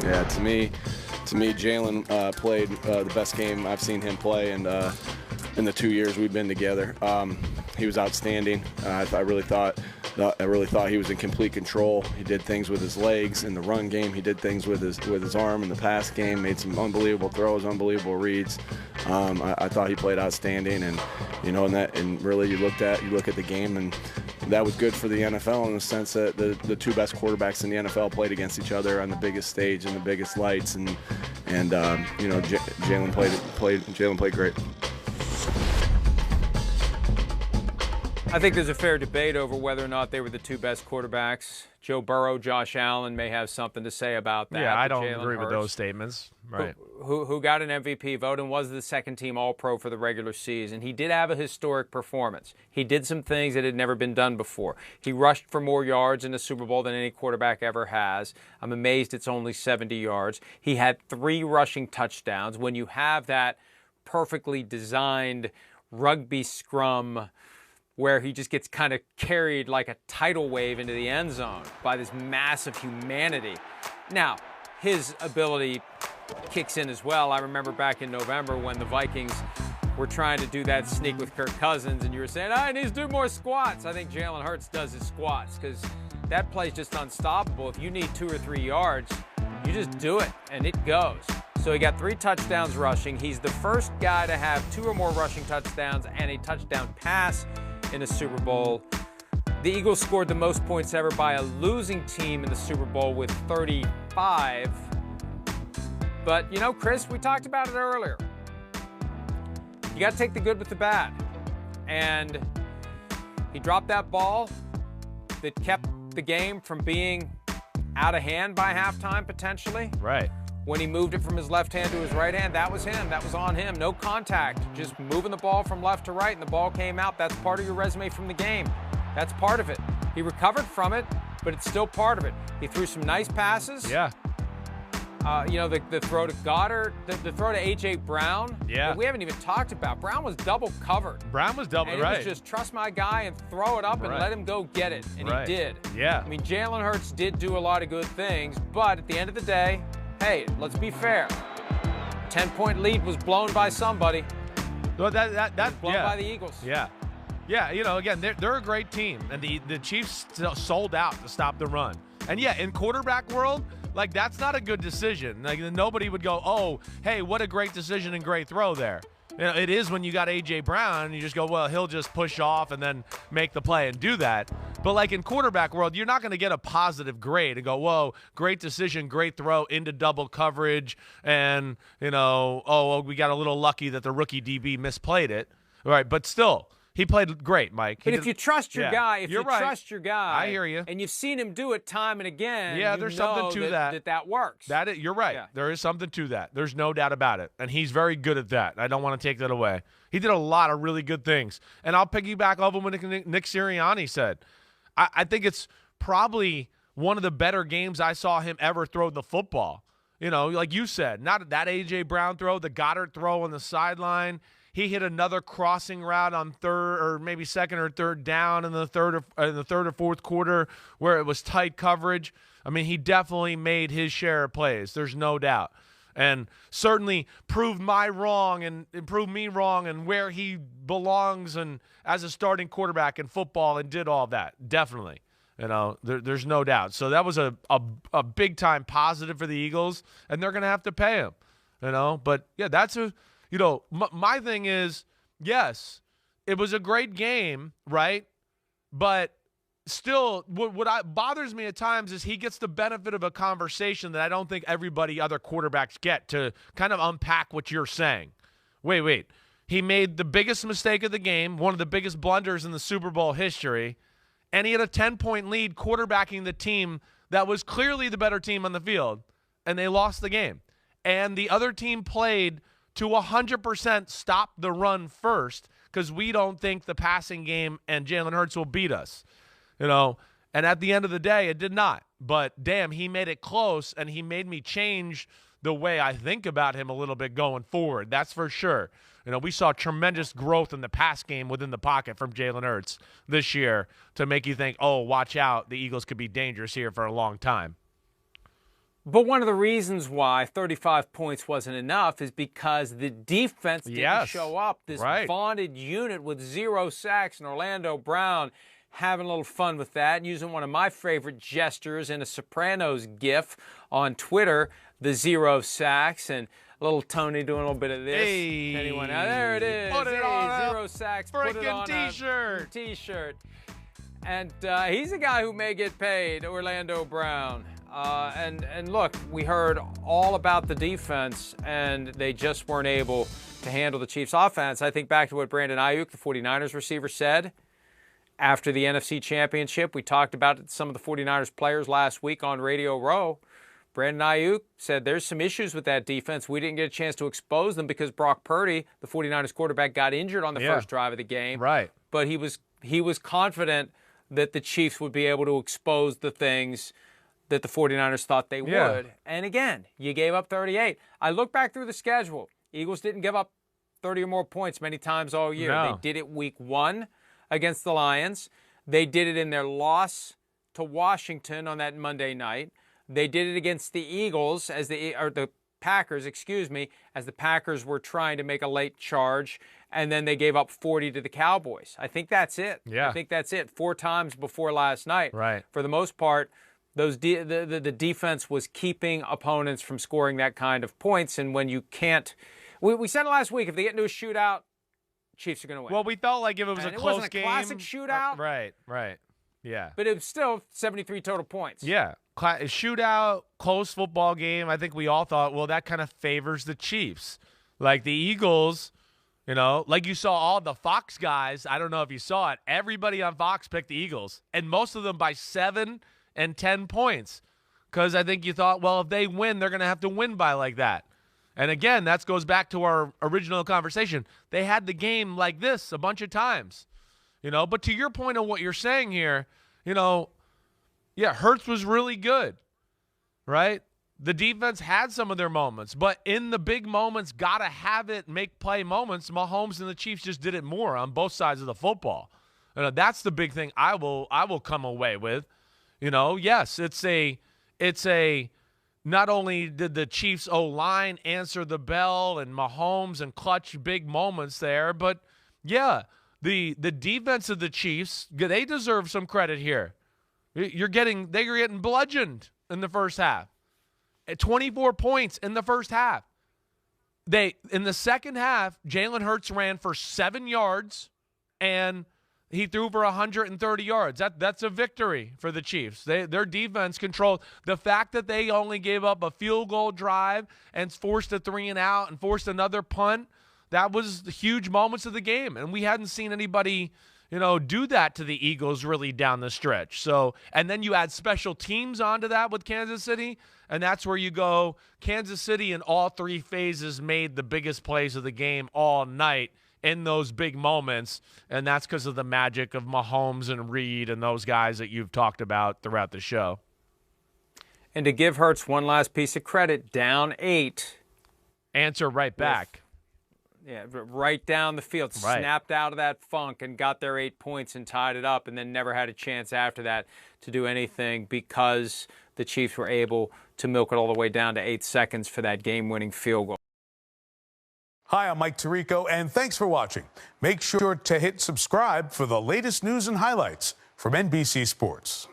Yeah, to me, Jalen played the best game I've seen him play, and in the 2 years we've been together, he was outstanding. I really thought he was in complete control. He did things with his legs in the run game. He did things with his arm in the pass game. Made some unbelievable throws, unbelievable reads. I thought he played outstanding, and really you look at the game, and that was good for the NFL in the sense that the two best quarterbacks in the NFL played against each other on the biggest stage and the biggest lights, and Jalen played great. I think there's a fair debate over whether or not they were the two best quarterbacks. Joe Burrow, Josh Allen may have something to say about that. Yeah, I don't Jalen agree with Hurts, those statements. Right. Who got an MVP vote and was the second-team All-Pro for the regular season. He did have a historic performance. He did some things that had never been done before. He rushed for more yards in the Super Bowl than any quarterback ever has. I'm amazed it's only 70 yards. He had 3 rushing touchdowns. When you have that perfectly designed rugby scrum where he just gets kind of carried like a tidal wave into the end zone by this massive humanity. Now, his ability kicks in as well. I remember back in November when the Vikings were trying to do that sneak with Kirk Cousins, and you were saying, he needs to do more squats. I think Jalen Hurts does his squats because that play's just unstoppable. If you need 2 or 3 yards, you just do it, and it goes. So he got 3 touchdowns rushing. He's the first guy to have 2 or more rushing touchdowns and a touchdown pass in a Super Bowl. The Eagles scored the most points ever by a losing team in the Super Bowl with 35. But, Chris, we talked about it earlier. You got to take the good with the bad. And he dropped that ball that kept the game from being out of hand by halftime, potentially. Right. When he moved it from his left hand to his right hand, that was him. That was on him. No contact. Just moving the ball from left to right, and the ball came out. That's part of your resume from the game. That's part of it. He recovered from it, but it's still part of it. He threw some nice passes. Yeah. The throw to Goddard, the throw to A.J. Brown. Yeah. We haven't even talked about. Brown was double covered. Brown was double, and right. it was just trust my guy and throw it up and let him go get it. And he did. Yeah. I mean, Jalen Hurts did do a lot of good things, but at the end of the day, hey, let's be fair. 10-point lead was blown by somebody. Well, that's blown by the Eagles. Yeah. Yeah, again, they're a great team, and the Chiefs sold out to stop the run. And, yeah, in quarterback world, that's not a good decision. Nobody would go, oh, hey, what a great decision and great throw there. It is when you got A.J. Brown, and you just go, well, he'll just push off and then make the play and do that. But, in quarterback world, you're not going to get a positive grade and go, whoa, great decision, great throw into double coverage, and, we got a little lucky that the rookie DB misplayed it. All right, but still, he played great, Mike. But if you trust your guy, trust your guy, I hear you. And you've seen him do it time and again, there's something to that works. You're right. Yeah. There is something to that. There's no doubt about it. And he's very good at that. I don't want to take that away. He did a lot of really good things. And I'll piggyback off of what Nick Sirianni said. I think it's probably one of the better games I saw him ever throw the football. Like you said, not that A.J. Brown throw, the Goddard throw on the sideline. He hit another crossing route on third or maybe second or third down in the third or fourth quarter where it was tight coverage. I mean, he definitely made his share of plays. There's no doubt. And certainly proved me wrong and where he belongs and as a starting quarterback in football and did all that. Definitely. There's no doubt. So that was a big-time positive for the Eagles, and they're going to have to pay him. But, yeah, that's my thing is, yes, it was a great game, right? But still, what bothers me at times is he gets the benefit of a conversation that I don't think other quarterbacks get to kind of unpack what you're saying. Wait. He made the biggest mistake of the game, one of the biggest blunders in the Super Bowl history, and he had a 10-point lead quarterbacking the team that was clearly the better team on the field, and they lost the game. And the other team played to 100% stop the run first because we don't think the passing game and Jalen Hurts will beat us. And at the end of the day, it did not. But, damn, he made it close, and he made me change the way I think about him a little bit going forward. That's for sure. We saw tremendous growth in the pass game within the pocket from Jalen Hurts this year to make you think, oh, watch out, the Eagles could be dangerous here for a long time. But one of the reasons why 35 points wasn't enough is because the defense didn't show up. This vaunted unit with 0 sacks, and Orlando Brown having a little fun with that and using one of my favorite gestures in a Sopranos gif on Twitter, the 0 sacks, and little Tony doing a little bit of this. Hey, anyone? There it is. Put it on 0 sacks. Put it on T-shirt. a T-shirt. And he's a guy who may get paid, Orlando Brown. And look, we heard all about the defense, and they just weren't able to handle the Chiefs' offense. I think back to what Brandon Ayuk, the 49ers receiver, said after the NFC Championship. We talked about some of the 49ers players last week on Radio Row. Brandon Ayuk said there's some issues with that defense. We didn't get a chance to expose them because Brock Purdy, the 49ers quarterback, got injured on the first drive of the game. Right. But he was confident that the Chiefs would be able to expose the things that the 49ers thought they would. And again, you gave up 38. I look back through the schedule. Eagles didn't give up 30 or more points many times all year. No. They did it week 1 against the Lions. They did it in their loss to Washington on that Monday night. They did it against the Eagles the Packers, as the Packers were trying to make a late charge, and then they gave up 40 to the Cowboys. I think that's it. Yeah. I think that's it. 4 times before last night. Right. For the most part, the defense was keeping opponents from scoring that kind of points, and when you can't, we said it last week, if they get into a shootout, Chiefs are going to win. Well, we felt like if it was a close game. It wasn't a classic shootout. Right. Yeah. But it was still 73 total points. Yeah. Shootout, close football game. I think we all thought, well, that kind of favors the Chiefs. Like the Eagles, like you saw all the Fox guys. I don't know if you saw it. Everybody on Fox picked the Eagles, and most of them by 7 and 10 points. Because I think you thought, well, if they win, they're going to have to win by like that. And again, that goes back to our original conversation. They had the game like this a bunch of times. But to your point on what you're saying here, Hurts was really good, right? The defense had some of their moments, but in the big moments, gotta have it, make play moments. Mahomes and the Chiefs just did it more on both sides of the football. That's the big thing I will come away with. Yes, it's a not only did the Chiefs O-line answer the bell and Mahomes and clutch big moments there, but yeah, the defense of the Chiefs, they deserve some credit here. They're getting bludgeoned in the first half. At 24 points in the first half. In the second half, Jalen Hurts ran for 7 yards and he threw for 130 yards. That's a victory for the Chiefs. Their defense controlled. The fact that they only gave up a field goal drive and forced a 3-and-out and forced another punt, that was the huge moments of the game. And we hadn't seen anybody, do that to the Eagles really down the stretch. So, and then you add special teams onto that with Kansas City, and that's where you go. Kansas City in all 3 phases made the biggest plays of the game all night in those big moments, and that's because of the magic of Mahomes and Reed and those guys that you've talked about throughout the show. And to give Hurts one last piece of credit, down 8. Answer right back. Right down the field, snapped out of that funk and got their 8 points and tied it up, and then never had a chance after that to do anything because the Chiefs were able to milk it all the way down to 8 seconds for that game-winning field goal. Hi, I'm Mike Tirico, and thanks for watching. Make sure to hit subscribe for the latest news and highlights from NBC Sports.